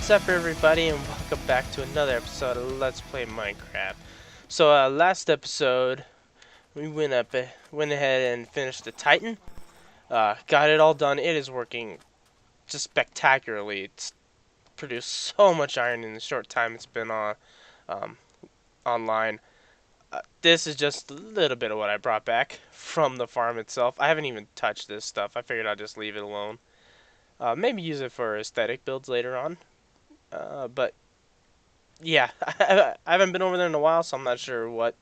What's up, everybody, and welcome back to another episode of Let's Play Minecraft. So, last episode, we went ahead and finished the Titan. Got it all done. It is working just spectacularly. It's produced so much iron in the short time it's been um, online. This is just a little bit of what I brought back from the farm itself. I haven't even touched this stuff. I figured I'd just leave it alone. Maybe use it for aesthetic builds later on. But yeah, I haven't been over there in a while, so I'm not sure what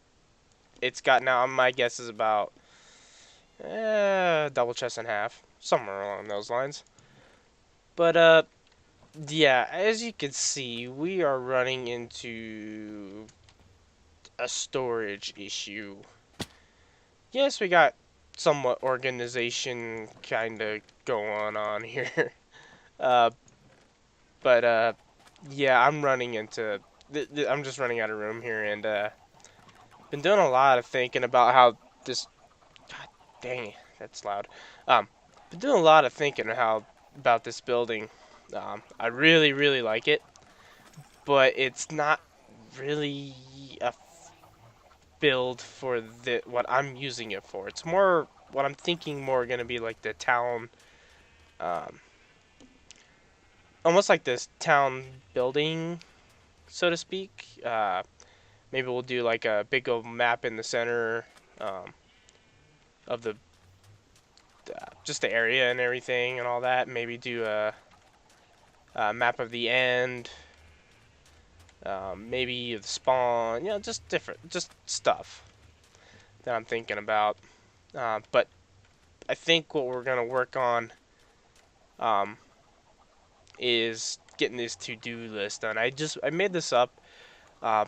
it's got now. My guess is about double chest and half, somewhere along those lines. But yeah, as you can see, we are running into a storage issue. Yes, we got somewhat organization kind of going on here. uh, but yeah, I'm running into. I'm just running out of room here, and been doing a lot of thinking about how this. God dang it, that's loud. Been doing a lot of thinking how about this building. I really, really like it, but it's not really a build for what I'm using it for. It's more what I'm thinking more going to be like the town, um, almost like this town building, so to speak. Maybe we'll do like a big old map in the center of the just the area and everything and all that. Maybe do a map of the end. Maybe the spawn. You know, just different, just stuff that I'm thinking about. But I think what we're gonna work on um, is getting this to-do list done. I made this up.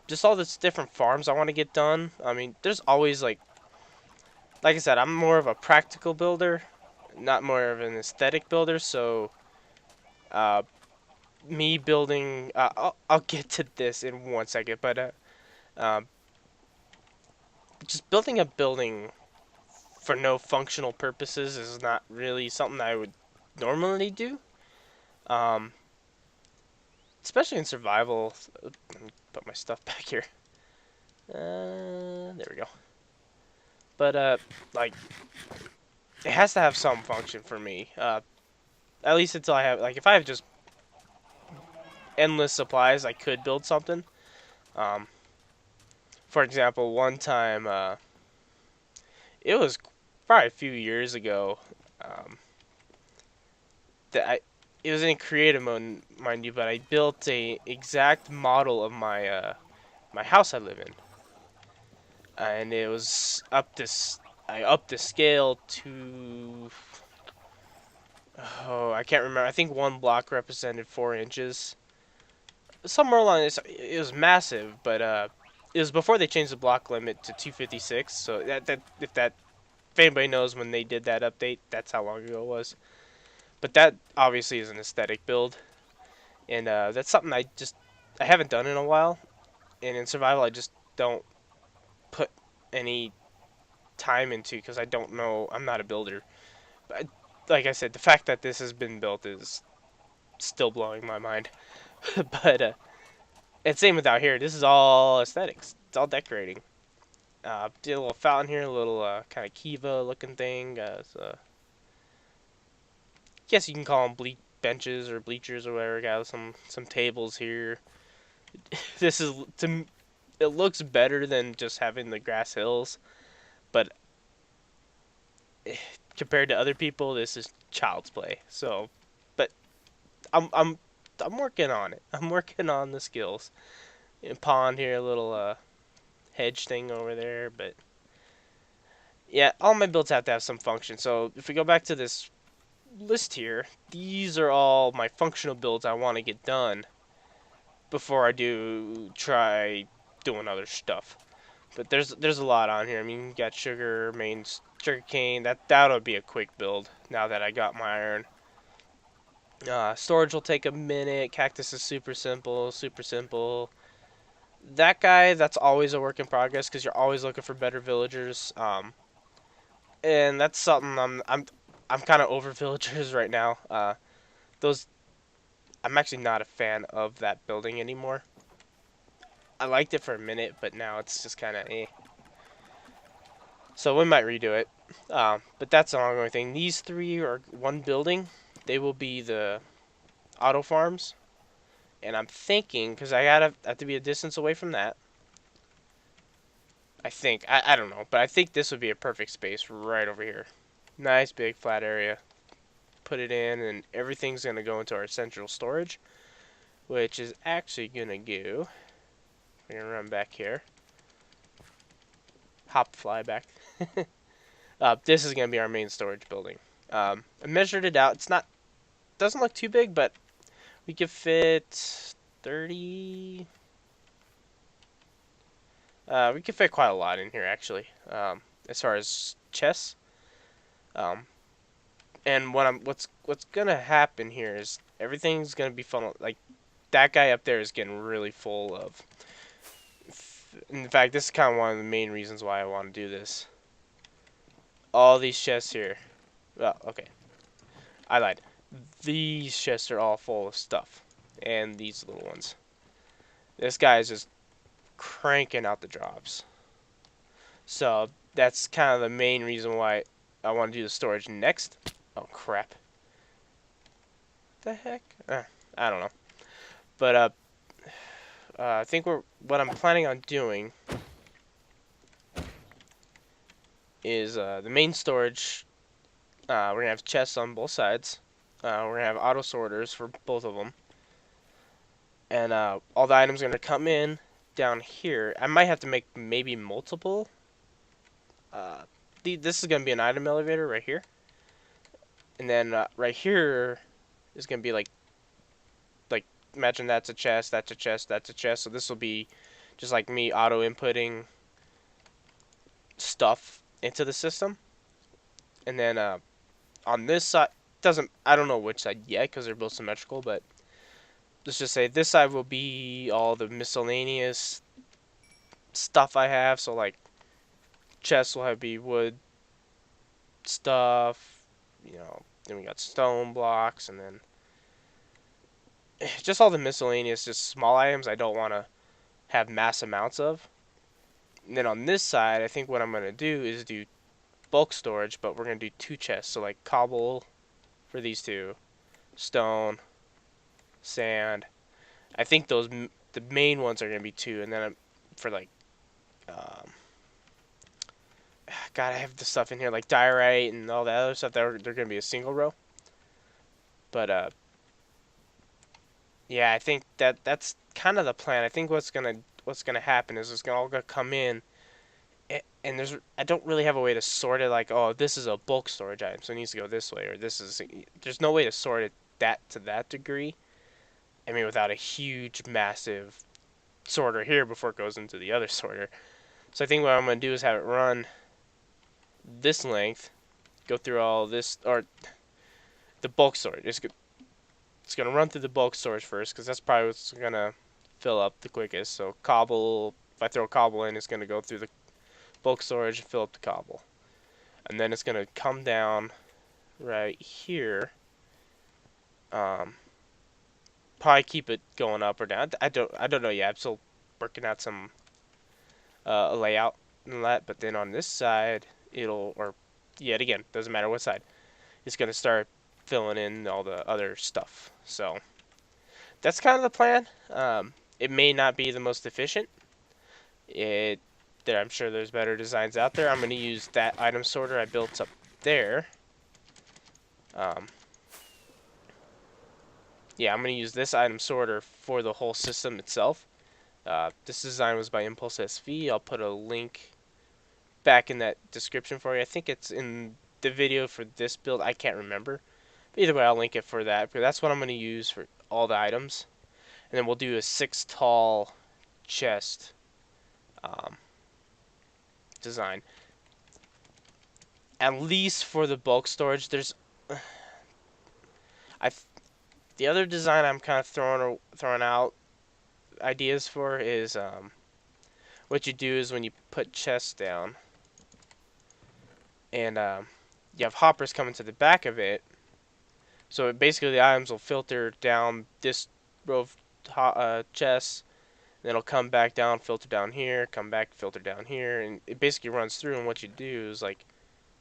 Just all this different farms I want to get done. I mean, there's always like I said, I'm more of a practical builder, not more of an aesthetic builder. So, uh, me building, I'll get to this in 1 second, but um, just building a building for no functional purposes is not really something I would normally do. Um, Especially in survival. Let me put my stuff back here. There we go. But like it has to have some function for me. At least until I have if I have just endless supplies, I could build something. Um, for example, one time, it was probably a few years ago. Um, that it was in creative mode, mind you, but I built a exact model of my house I live in, and it was I upped the scale to, oh, I can't remember. I think one block represented 4 inches, somewhere along this. It was massive, but it was before they changed the block limit to 256. So if anybody knows when they did that update, that's how long ago it was. But that obviously is an aesthetic build, and that's something I haven't done in a while. And in survival, I just don't put any time into because I don't know. I'm not a builder. But like I said, the fact that this has been built is still blowing my mind. But and same with out here. This is all aesthetics. It's all decorating. Did a little fountain here, a little kind of Kiva looking thing. Guess you can call them benches or bleachers or whatever. Got some tables here. This is it looks better than just having the grass hills, but compared to other people, this is child's play. So, but I'm I'm I'm working on it. I'm working on the skills. Pond here, a little hedge thing over there, but yeah, all my builds have to have some function. So if we go back to this list here, these are all my functional builds I want to get done before I do try doing other stuff. But there's a lot on here. I mean, you got sugar cane. That'll be a quick build now that I got my iron. Storage will take a minute. Cactus is super simple, super simple. That guy, that's always a work in progress because you're always looking for better villagers. And that's something I'm kind of over villagers right now. Those I'm actually not a fan of that building anymore. I liked it for a minute, but now it's just kind of eh. So we might redo it. But that's an ongoing thing. These three are one building. They will be the auto farms. And I'm thinking, because I gotta have to be a distance away from that. I think. I don't know. But I think this would be a perfect space right over here. Nice big flat area. Put it in, and everything's going to go into our central storage. Which is actually going to go. We're going to run back here. Hop fly back. This is going to be our main storage building. I measured it out. It's not, doesn't look too big, but we could fit 30. We could fit quite a lot in here actually. As far as chests. And what's gonna happen here is everything's gonna be funneled. Like that guy up there is getting really full of. In fact, this is kind of one of the main reasons why I want to do this. All these chests here. Well, okay. I lied. These chests are all full of stuff. And these little ones. This guy is just cranking out the drops. So that's kind of the main reason why I want to do the storage next. Oh crap. The heck? I don't know. But I think what I'm planning on doing is the main storage. We're gonna have chests on both sides. We're gonna have auto sorters for both of them, and all the items are gonna come in down here. I might have to make maybe multiple. This is gonna be an item elevator right here, and then right here is gonna be like imagine that's a chest, that's a chest, that's a chest. So this will be just like me auto inputting stuff into the system, and then on this side I don't know which side yet because they're both symmetrical, but let's just say this side will be all the miscellaneous stuff I have. So like chests will have be wood stuff, then we got stone blocks, and then just all the miscellaneous, just small items I don't want to have mass amounts of. And then on this side, I think what I'm going to do is do bulk storage, but we're going to do two chests. So like cobble for these two, stone, sand. I think the main ones are going to be two, and then for like, God, I have the stuff in here like diorite and all that other stuff. They're going to be a single row. But yeah, I think that's kind of the plan. I think what's gonna happen is it's all gonna come in, and I don't really have a way to sort it. Like, oh, this is a bulk storage item, so it needs to go this way, or there's no way to sort it to that degree. I mean, without a huge, massive sorter here before it goes into the other sorter. So I think what I'm gonna do is have it run this length, go through all this, or the bulk storage. It's gonna run through the bulk storage first, because that's probably what's gonna fill up the quickest. So cobble, if I throw cobble in, it's gonna go through the bulk storage and fill up the cobble, and then it's gonna come down right here. Probably keep it going up or down. I don't know yet. I'm still working out some layout and that. But then on this side, or yet again, doesn't matter what side, it's gonna start filling in all the other stuff. So that's kind of the plan. It may not be the most efficient. I'm sure there's better designs out there. I'm going to use that item sorter I built up there. Yeah, I'm going to use this item sorter for the whole system itself. This design was by ImpulseSV. I'll put a link back in that description for you. I think it's in the video for this build. I can't remember. But either way, I'll link it for that. But that's what I'm going to use for all the items. And then we'll do a 6 tall chest design. At least for the bulk storage, the other design I'm kind of throwing out ideas for is what you do is when you put chests down and you have hoppers coming to the back of it, So basically, the items will filter down this row of chests, then it'll come back down, filter down here, come back, filter down here, and it basically runs through. And what you do is like,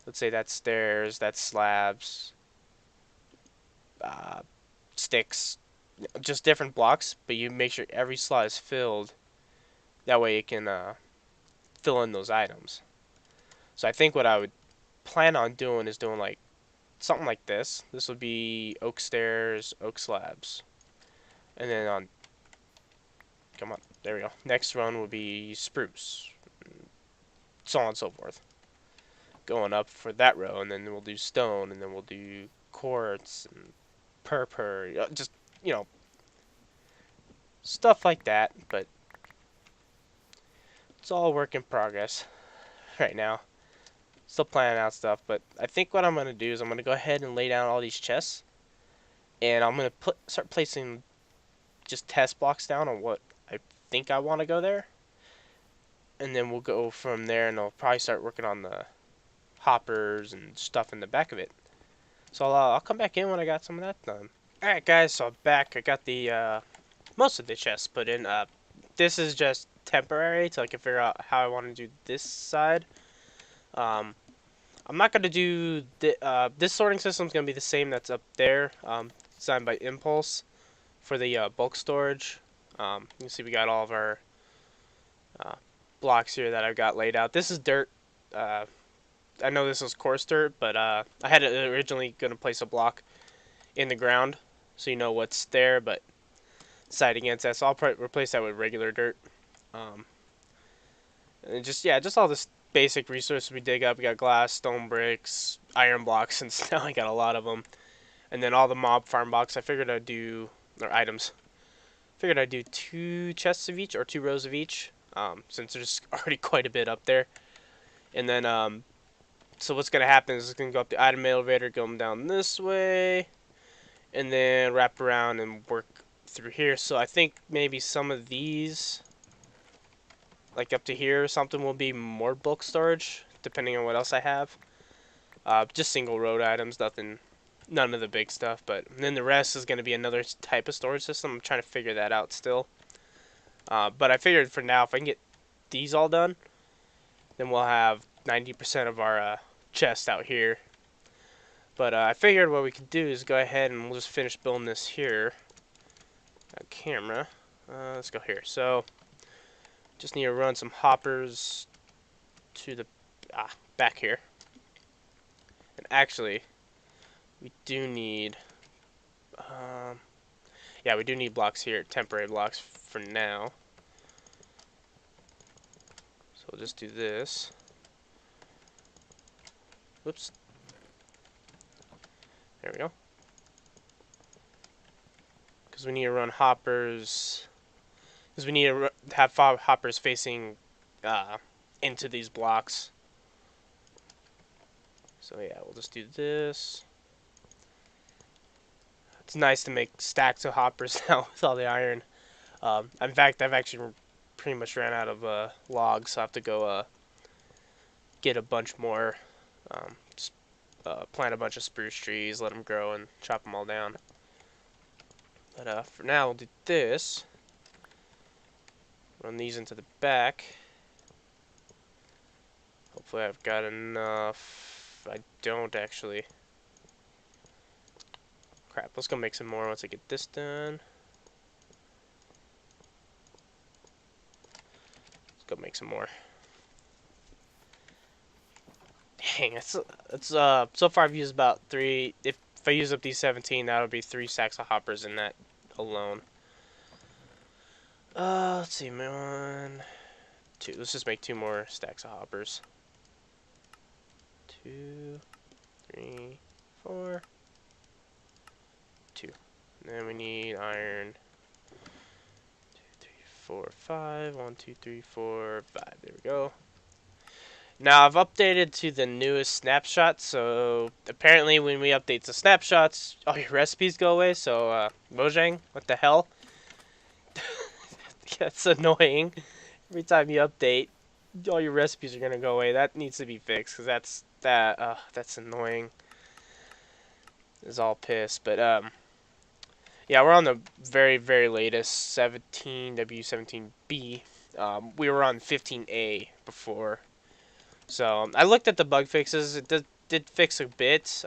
let's say that's stairs, that's slabs, uh, sticks, just different blocks, but you make sure every slot is filled. That way it can fill in those items. So I think what I would plan on doing is doing like something like this. This would be oak stairs, oak slabs. And then on, come on, there we go. Next run would be spruce, so on and so forth. Going up for that row, and then we'll do stone, and then we'll do quartz and purple, just, you know, stuff like that. But it's all work in progress right now. Still planning out stuff, but I think what I'm going to do is I'm going to go ahead and lay down all these chests, and I'm going to start placing just test blocks down on what I think I want to go there, and then we'll go from there, and I'll probably start working on the hoppers and stuff in the back of it. So I'll come back in when I got some of that done. Alright guys, so I'm back. I got the most of the chests put in. This is just temporary till I can figure out how I want to do this side. I'm not going to do this sorting system is going to be the same that's up there, designed by Impulse for the bulk storage. You can see we got all of our blocks here that I've got laid out. This is dirt. I know this was coarse dirt, but I had originally going to place a block in the ground so you know what's there, but side against that, so I'll replace that with regular dirt. And just, yeah, just all this basic resources we dig up. We got glass, stone bricks, iron blocks, since now I got a lot of them. And then all the mob farm blocks, I figured I'd do, or items, figured I'd do 2 chests of each, or 2 rows of each, since there's already quite a bit up there. And then, so what's going to happen is it's going to go up the item elevator, going down this way, and then wrap around and work through here. So I think maybe some of these, like up to here or something, will be more bulk storage, depending on what else I have. Just single road items, none of the big stuff. But then the rest is going to be another type of storage system. I'm trying to figure that out still. But I figured for now, if I can get these all done, then we'll have 90% of our chest out here. But I figured what we could do is go ahead and we'll just finish building this here. Camera. Let's go here. So just need to run some hoppers to the back here. And actually, we do need yeah, we do need blocks here, temporary blocks for now. So we'll just do this. Whoops. There we go. Because we need to run hoppers. Because we need to have hoppers facing into these blocks. So yeah, we'll just do this. It's nice to make stacks of hoppers now with all the iron. In fact, I've actually pretty much ran out of logs, so I have to go get a bunch more. Just plant a bunch of spruce trees, let them grow, and chop them all down. But for now, we'll do this. Run these into the back. Hopefully I've got enough. I don't actually. Crap, let's go make some more once I get this done. Let's go make some more. Dang, it's so far I've used about 3. If I use up these 17, that would be 3 stacks of hoppers in that alone. Let's see, 1, 2. Let's just make 2 more stacks of hoppers. 2, 3, 4, 2. And then we need iron. 2, 3, 4, 5. 1, 2, 3, 4, 5. There we go. Now I've updated to the newest snapshot, so apparently when we update the snapshots, all your recipes go away. So Mojang, what the hell? That's annoying. Every time you update, all your recipes are gonna go away. That needs to be fixed because that's annoying. is all pissed. But yeah, we're on the very very latest 17W17B. We were on 15A before, so I looked at the bug fixes. It did fix a bit.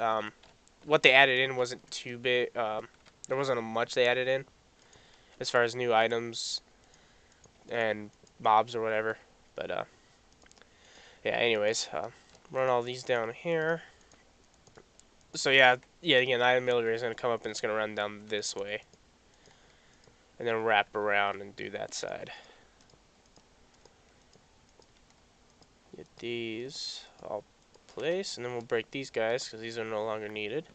What they added in wasn't too big. There wasn't much they added in as far as new items and mobs or whatever. But yeah. Anyways, run all these down here. So yeah. Again, the item builder is gonna come up and it's gonna run down this way, and then wrap around and do that side. Get these all placed, and then we'll break these guys because these are no longer needed.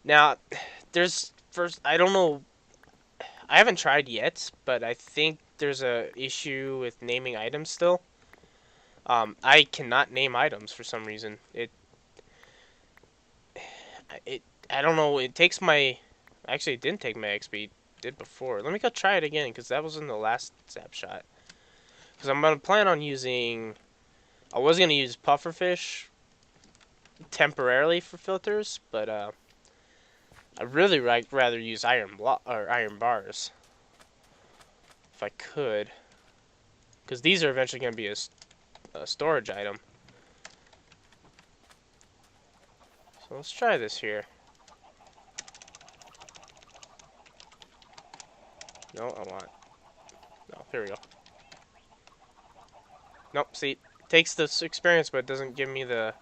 Now, there's first. I don't know. I haven't tried yet, but I think there's a issue with naming items still. I cannot name items for some reason. It I don't know. It takes my. Actually, it didn't take my XP. It did before. Let me go try it again because that was in the last snapshot. Because I'm gonna plan on using. I was gonna use pufferfish temporarily for filters, but I really rather use iron bars if I could, because these are eventually gonna be a storage item. So let's try this here. No, I want. No, here we go. Nope. See, it takes this experience, but it doesn't give me the.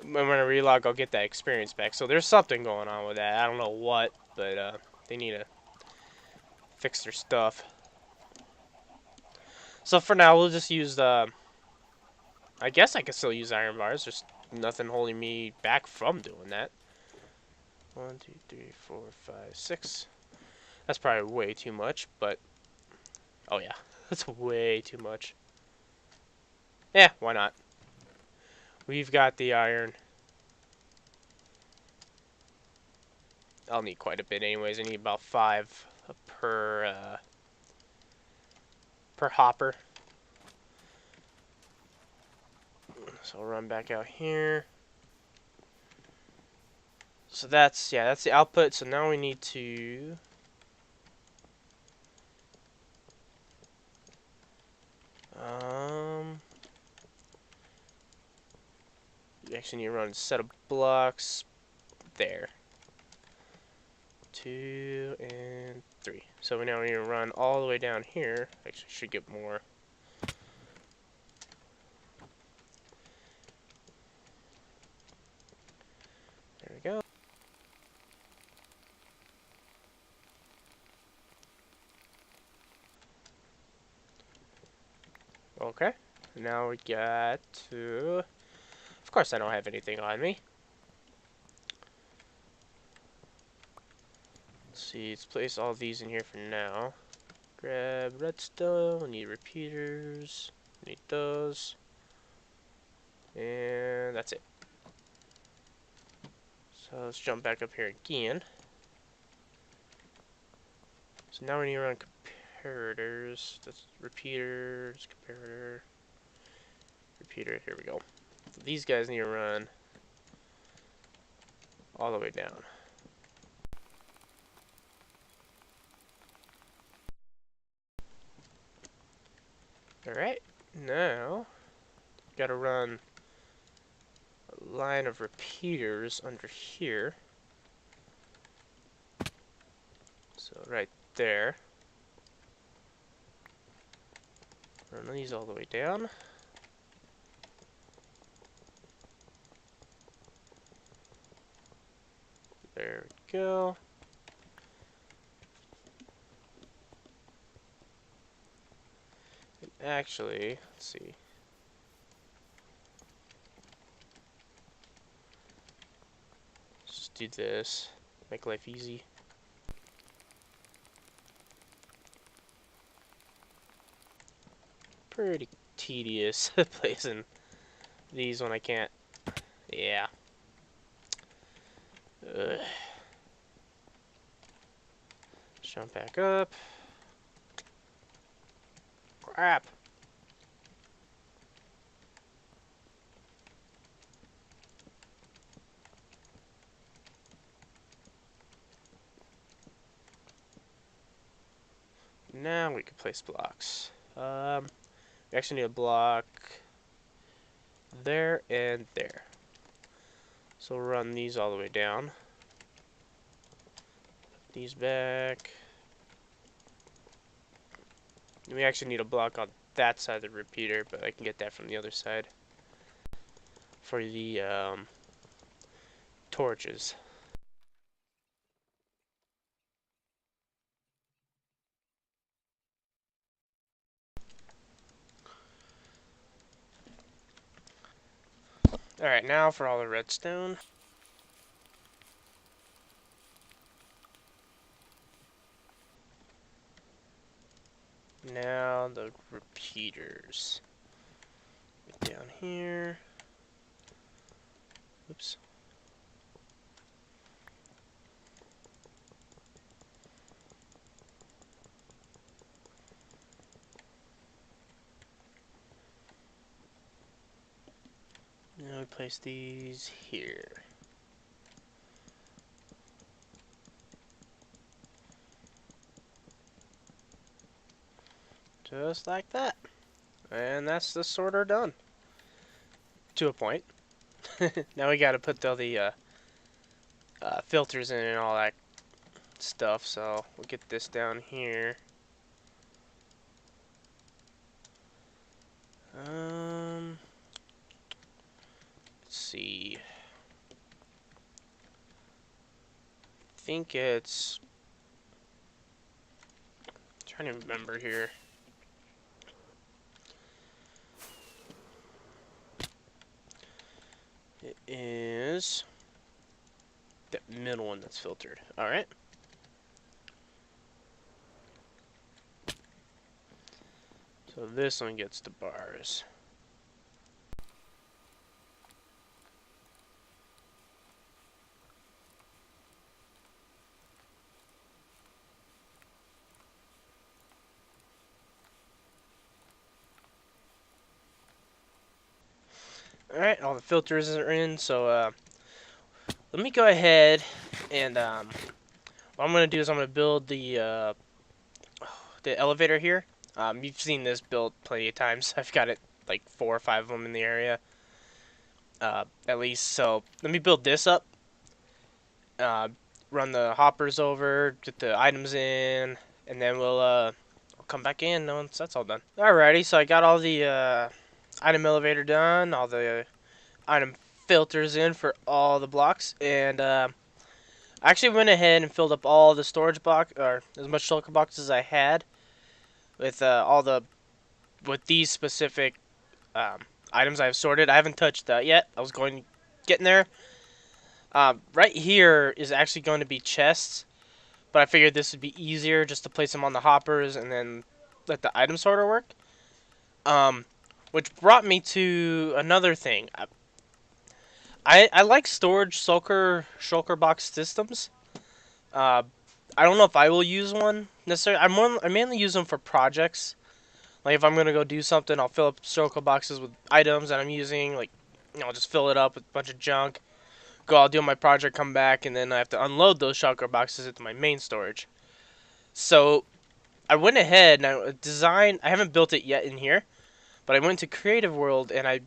When I relog, I'll get that experience back. So there's something going on with that. I don't know what, but they need to fix their stuff. So for now, we'll just use the. I guess I can still use iron bars. There's nothing holding me back from doing that. 1, 2, 3, 4, 5, 6. That's probably way too much, but oh yeah, that's way too much. Yeah, why not? We've got the iron. I'll need quite a bit anyways. I need about 5 per hopper. So I'll run back out here. So that's the output. So now we need to you actually need to run a set of blocks there. 2 and 3. So we now need to run all the way down here. Actually, should get more. There we go. Okay. Now we got to. Of course, I don't have anything on me. Let's see. Let's place all these in here for now. Grab redstone. We need repeaters. Need those. And that's it. So let's jump back up here again. So now we need to run comparators. That's repeaters, comparator, repeater. Here we go. So these guys need to run all the way down. Alright, now gotta run a line of repeaters under here. So right there. Run these all the way down. There we go. And actually, let's see. Let's just do this. Make life easy. Pretty tedious placing these when I can't. Yeah. Ugh. Jump back up. Crap. now we can place blocks. We actually need a block there and there. So we'll run these all the way down. These back. We actually need a block on that side of the repeater, but I can get that from the other side for the torches. Alright, now for all the redstone. Now the repeaters. Get down here. Oops. Now we place these here. Just like that. And that's the sorter done. To a point. Now we gotta put all the filters in and all that stuff, so we'll get this down here. Let's see. I think it's... I'm trying to remember here. It is the middle one that's filtered. Alright. So this one gets the bars. Alright, all the filters are in, so let me go ahead and what I'm going to do is I'm going to build the elevator here. You've seen this built plenty of times. I've got it like 4 or 5 of them in the area, at least. So let me build this up. Run the hoppers over, get the items in, and then we'll come back in once that's all done. Alrighty, so I got all the item elevator done, all the item filters in for all the blocks, and I actually went ahead and filled up all the storage box, or as much shulker boxes as I had, with with these specific items I've sorted. I haven't touched that yet. I was getting there. Right here is actually going to be chests, but I figured this would be easier just to place them on the hoppers and then let the item sorter work. Which brought me to another thing. I like storage shulker box systems. I don't know if I will use one necessarily. I mainly use them for projects. Like if I'm gonna go do something, I'll fill up shulker boxes with items that I'm using. Like, I'll just fill it up with a bunch of junk. I'll do my project, come back, and then I have to unload those shulker boxes into my main storage. So I went ahead and I designed. I haven't built it yet in here, but I went to Creative World and I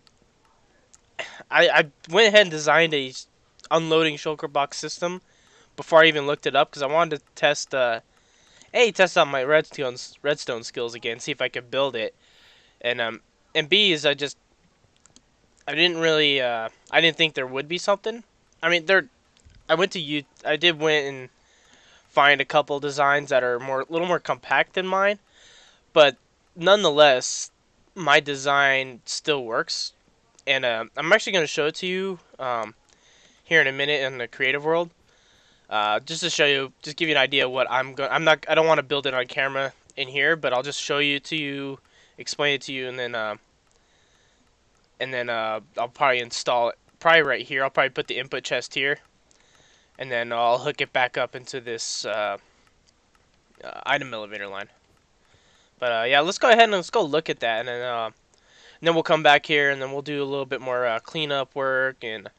went ahead and designed a unloading shulker box system before I even looked it up because I wanted to test test out my redstone skills again, see if I could build it, and B is I didn't really I didn't think there would be something. I mean I did went and find a couple designs that are a little more compact than mine, but nonetheless my design still works, and I'm actually going to show it to you here in a minute in the creative world. Just to show you, just give you an idea of what I don't want to build it on camera in here, but I'll just show you to you, explain it to you, and then I'll probably install it. Probably right here. I'll probably put the input chest here, and then I'll hook it back up into this item elevator line. But yeah, let's go ahead and let's go look at that, and then we'll come back here, and then we'll do a little bit more cleanup work, and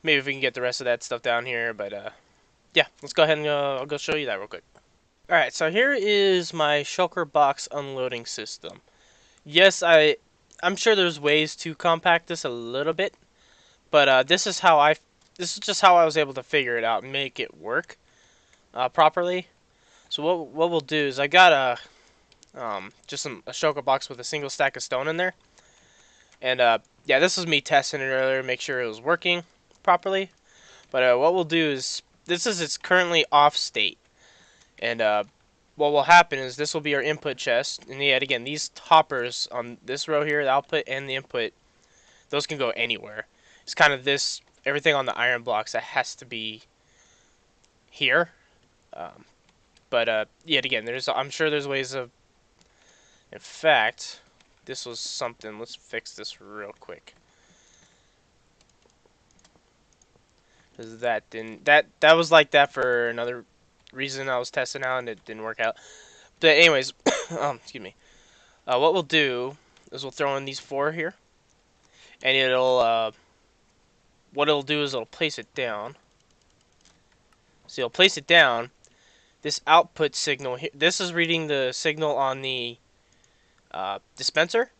maybe if we can get the rest of that stuff down here. But yeah, let's go ahead and I'll go show you that real quick. Alright, so here is my shulker box unloading system. Yes, I'm sure there's ways to compact this a little bit, but this is just how I was able to figure it out and make it work properly. So what we'll do is I got a shulker box with a single stack of stone in there, and yeah, this was me testing it earlier, make sure it was working properly. But what we'll do is this is its currently off state, and what will happen is this will be our input chest, and yet again these hoppers on this row here, the output and the input, those can go anywhere. It's kind of this everything on the iron blocks that has to be here. Um, but yet again, I'm sure there's ways of. In fact, this was something. Let's fix this real quick. Cause that was like that for another reason I was testing out and it didn't work out. But anyways, excuse me. What we'll do is we'll throw in these four here, and what it'll do is it'll place it down. So you'll place it down. This output signal here, this is reading the signal on the dispenser.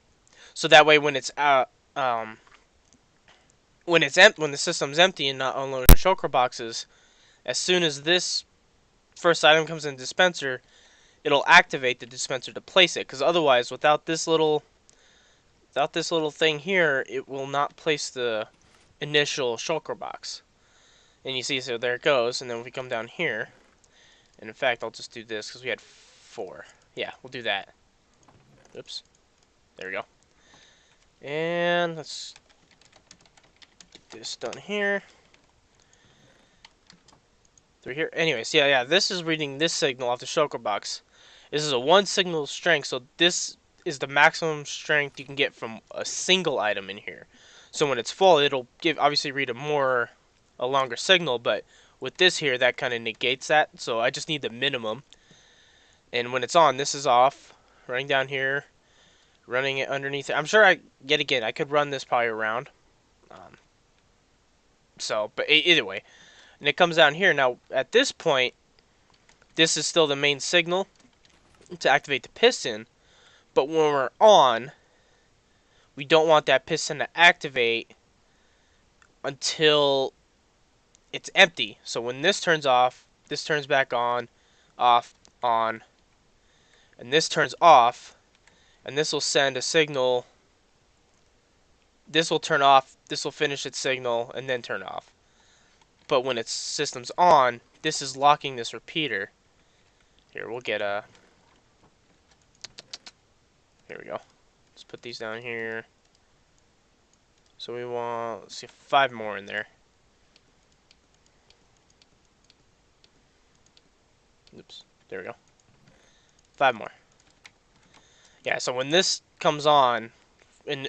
So that way, when it's out, when the system's empty and not unloading shulker boxes, as soon as this first item comes in the dispenser, it'll activate the dispenser to place it. Because otherwise, without this little thing here, it will not place the initial shulker box. And you see, so there it goes. And then if we come down here, and in fact, I'll just do this because we had four. Yeah, we'll do that. Oops. There we go. And let's get this done here. Through here. Anyways, yeah. This is reading this signal off the shulker box. This is a one signal strength, so this is the maximum strength you can get from a single item in here. So when it's full, it'll obviously read a longer signal, but with this here, that kind of negates that. So I just need the minimum. And when it's on, this is off. Running down here, running it underneath it. I'm sure yet again, I could run this probably around. But either way. And it comes down here. Now, at this point, this is still the main signal to activate the piston. But when we're on, we don't want that piston to activate until it's empty. So when this turns off, this turns back on, off, on, and this turns off, and this will send a signal. This will turn off, this will finish its signal, and then turn off. But when its system's on, this is locking this repeater. Here, we'll get a... Here we go. Let's put these down here. So we want, let's see, 5 more in there. Oops, there we go. 5 more. Yeah, so when this comes on, and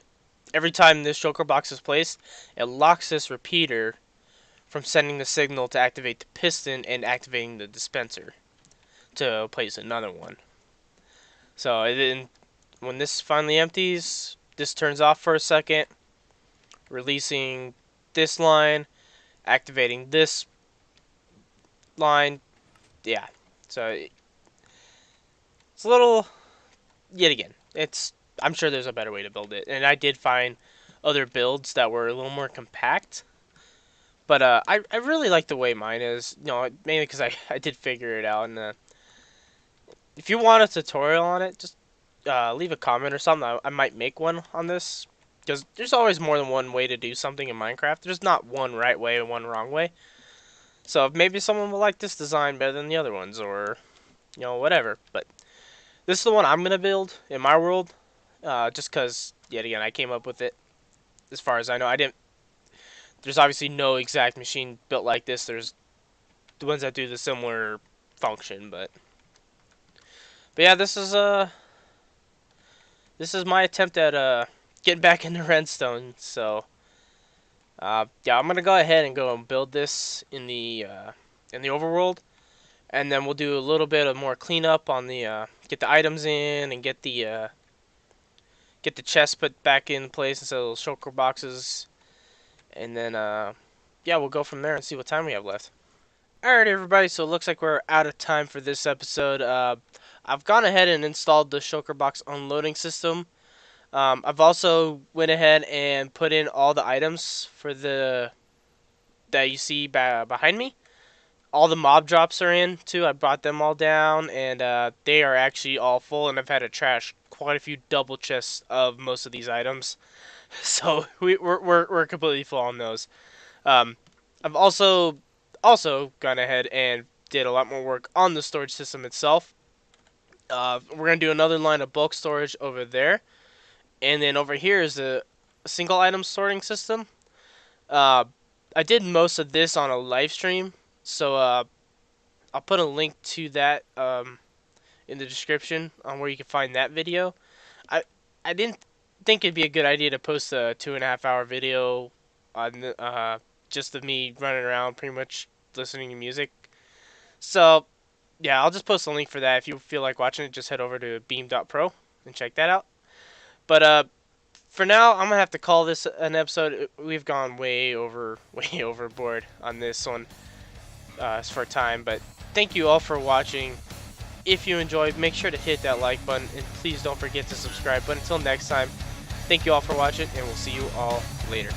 every time this shulker box is placed, it locks this repeater from sending the signal to activate the piston and activating the dispenser to place another one. So when this finally empties, this turns off for a second, releasing this line, activating this line. Yeah, so it's a little, yet again, I'm sure there's a better way to build it, and I did find other builds that were a little more compact. But I really like the way mine is, mainly because I did figure it out. And if you want a tutorial on it, just leave a comment or something. I might make one on this, because there's always more than one way to do something in Minecraft. There's not one right way and one wrong way. So maybe someone will like this design better than the other ones, or whatever. But this is the one I'm gonna build in my world, just because yet again I came up with it. As far as I know, there's obviously no exact machine built like this. There's the ones that do the similar function, but yeah, this is my attempt at getting back into redstone. So yeah, I'm gonna go ahead and go and build this in the overworld, and then we'll do a little bit of more cleanup on the get the items in and get the chest put back in place instead of those shulker boxes, and then yeah, we'll go from there and see what time we have left. Alright, everybody, so it looks like we're out of time for this episode. I've gone ahead and installed the Shulker Box unloading system. I've also went ahead and put in all the items for the that you see behind me. All the mob drops are in too. I brought them all down, and they are actually all full. And I've had to trash quite a few double chests of most of these items, so we're completely full on those. Um, I've also gone ahead and did a lot more work on the storage system itself. We're gonna do another line of bulk storage over there, and then over here is a single item sorting system. Uh, I did most of this on a live stream, so I'll put a link to that in the description on where you can find that video. I I didn't think it'd be a good idea to post a 2.5 hour video on just of me running around, pretty much listening to music. So yeah, I'll just post a link for that. If you feel like watching it, just head over to beam.pro and check that out. But for now, I'm gonna have to call this an episode. We've gone way overboard on this one as for time. But thank you all for watching. If you enjoyed, make sure to hit that like button, and please don't forget to subscribe. But until next time, thank you all for watching, and we'll see you all later.